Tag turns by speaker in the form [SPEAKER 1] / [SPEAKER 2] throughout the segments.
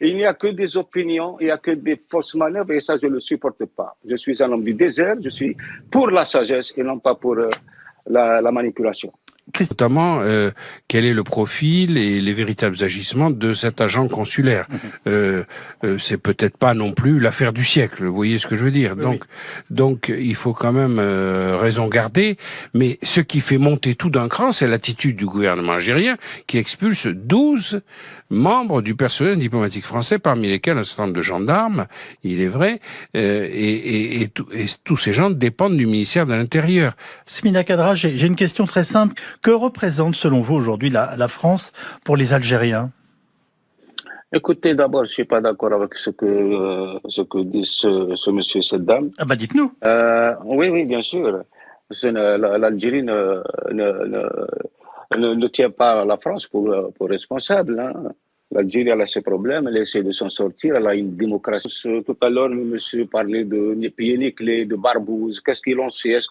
[SPEAKER 1] Il n'y a que des opinions, il n'y a que des fausses manœuvres et ça, je ne le supporte pas. Je suis un homme du désert, je suis pour la sagesse et non pas pour la manipulation.
[SPEAKER 2] Notamment, quel est le profil et les véritables agissements de cet agent consulaire. C'est peut-être pas non plus l'affaire du siècle, vous voyez ce que je veux dire. Donc, il faut quand même raison garder, mais ce qui fait monter tout d'un cran, c'est l'attitude du gouvernement algérien qui expulse 12 membres du personnel diplomatique français, parmi lesquels un certain nombre de gendarmes, il est vrai, et tous ces gens dépendent du ministère de l'Intérieur.
[SPEAKER 3] Smina Kadra, j'ai une question très simple. Que représente, selon vous, aujourd'hui la France pour les Algériens ?
[SPEAKER 1] Écoutez, d'abord, je ne suis pas d'accord avec ce que dit ce monsieur, cette dame.
[SPEAKER 3] Ah bah dites-nous.
[SPEAKER 1] Oui, bien sûr. L'Algérie ne tient pas la France pour responsable. Hein. L'Algérie, elle a ses problèmes, elle essaie de s'en sortir, elle a une démocratie. Tout à l'heure, le monsieur parlait de pieds nickelés, de barbouze. Qu'est-ce qu'ils ont fait ? Est-ce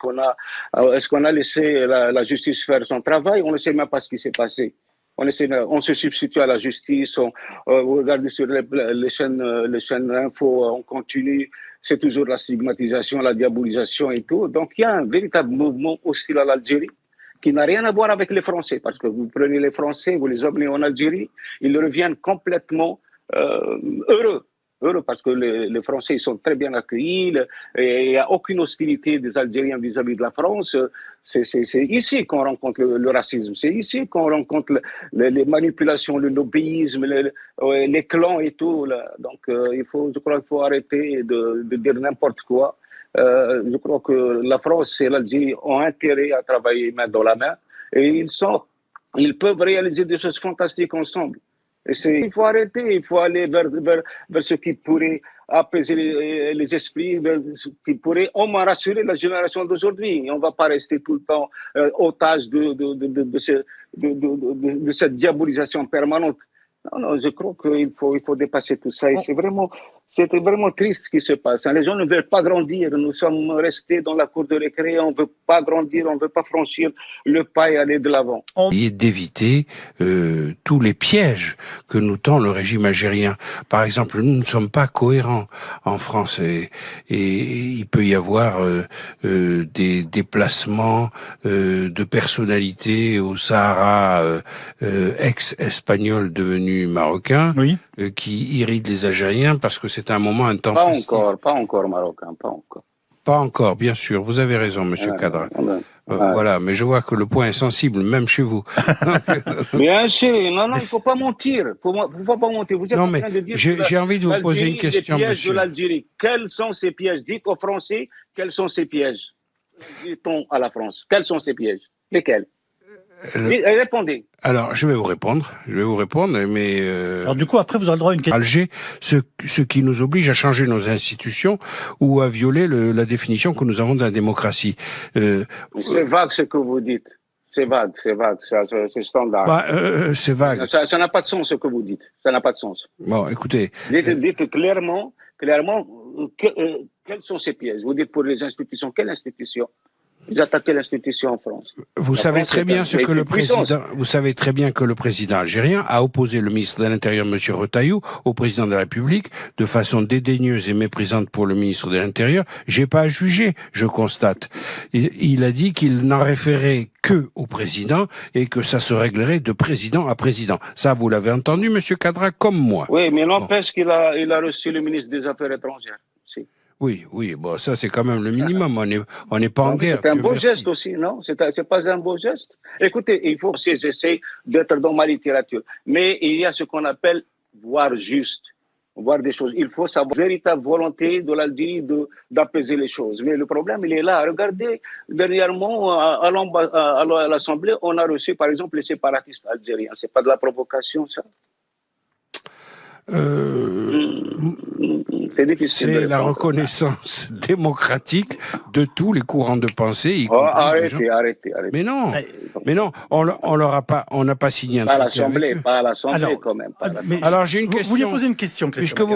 [SPEAKER 1] qu'on a laissé la justice faire son travail ? On ne sait même pas ce qui s'est passé. On se substitue à la justice, on regarde sur les chaînes info, on continue. C'est toujours la stigmatisation, la diabolisation et tout. Donc, il y a un véritable mouvement hostile à l'Algérie qui n'a rien à voir avec les Français. Parce que vous prenez les Français, vous les emmenez en Algérie, ils reviennent complètement heureux parce que les Français ils sont très bien accueillis, et il n'y a aucune hostilité des Algériens vis-à-vis de la France. C'est ici qu'on rencontre le racisme, c'est ici qu'on rencontre les manipulations, le lobbyisme, les clans et tout. Là. Donc je crois qu'il faut arrêter de dire n'importe quoi. Je crois que la France et l'Algérie ont intérêt à travailler main dans la main et ils peuvent réaliser des choses fantastiques ensemble. Il faut arrêter, il faut aller vers ce qui pourrait apaiser les esprits, vers ce qui pourrait au moins rassurer la génération d'aujourd'hui. On ne va pas rester tout le temps otage de cette diabolisation permanente. Non, je crois qu'il faut dépasser tout ça. Et c'était vraiment triste ce qui se passe. Les gens ne veulent pas grandir. Nous sommes restés dans la cour de récré. On ne veut pas grandir, on ne veut pas franchir le pas et aller de l'avant.
[SPEAKER 2] Et d'éviter tous les pièges que nous tend le régime algérien. Par exemple, nous ne sommes pas cohérents en France et il peut y avoir des déplacements de personnalités au Sahara ex-espagnol devenu marocain, oui. Qui irrite les Algériens parce que c'est un moment intempestif.
[SPEAKER 1] Pas encore marocain, pas encore.
[SPEAKER 2] Pas encore, bien sûr. Vous avez raison, Monsieur Kadra. Voilà, mais je vois que le point est sensible, même chez vous.
[SPEAKER 1] Bien sûr, non, il ne faut pas mentir. Faut pas mentir. Vous êtes en train de dire
[SPEAKER 2] j'ai envie de vous poser une question,
[SPEAKER 1] les pièges
[SPEAKER 2] monsieur.
[SPEAKER 1] de l'Algérie. Quels sont ces pièges? Dites aux Français, quels sont ces pièges? Dit-on à la France. Quels sont ces pièges? Lesquels? Répondez.
[SPEAKER 2] Alors, je vais vous répondre, mais...
[SPEAKER 3] Alors du coup, après, vous aurez le droit à une question.
[SPEAKER 2] Alger, ce qui nous oblige à changer nos institutions ou à violer la définition que nous avons de la démocratie.
[SPEAKER 1] C'est vague ce que vous dites. C'est vague, c'est standard.
[SPEAKER 2] C'est vague.
[SPEAKER 1] Ça n'a pas de sens ce que vous dites. Ça n'a pas de sens.
[SPEAKER 2] Bon, écoutez...
[SPEAKER 1] Dites clairement, quels sont ces pièges? Vous dites pour les institutions, quelle institution? Vous attaquez l'institution en France.
[SPEAKER 2] Vous savez très bien que le président algérien a opposé le ministre de l'Intérieur, M. Retailleau, au président de la République de façon dédaigneuse et méprisante pour le ministre de l'Intérieur. J'ai pas à juger, je constate. Il a dit qu'il n'en référait que au président et que ça se réglerait de président à président. Ça, vous l'avez entendu, M. Kadra, comme moi.
[SPEAKER 1] Oui, mais n'empêche qu'il a reçu le ministre des Affaires étrangères. Si.
[SPEAKER 2] Oui, bon, ça c'est quand même le minimum, on n'est pas en guerre.
[SPEAKER 1] C'est un beau geste aussi, non? C'est pas un beau geste? Écoutez, il faut aussi, j'essaie d'être dans ma littérature, mais il y a ce qu'on appelle voir juste, voir des choses. Il faut savoir la véritable volonté de l'Algérie d'apaiser les choses. Mais le problème, il est là. Regardez, dernièrement, à l'Assemblée, on a reçu par exemple les séparatistes algériens. C'est pas de la provocation, ça?
[SPEAKER 2] C'est la reconnaissance démocratique de tous les courants de pensée.
[SPEAKER 1] Arrêtez.
[SPEAKER 2] Mais non, on n'a pas signé un traité avec eux.
[SPEAKER 1] Pas à l'Assemblée quand même.
[SPEAKER 3] Alors j'ai une question. Vous vouliez poser une question, Christophe.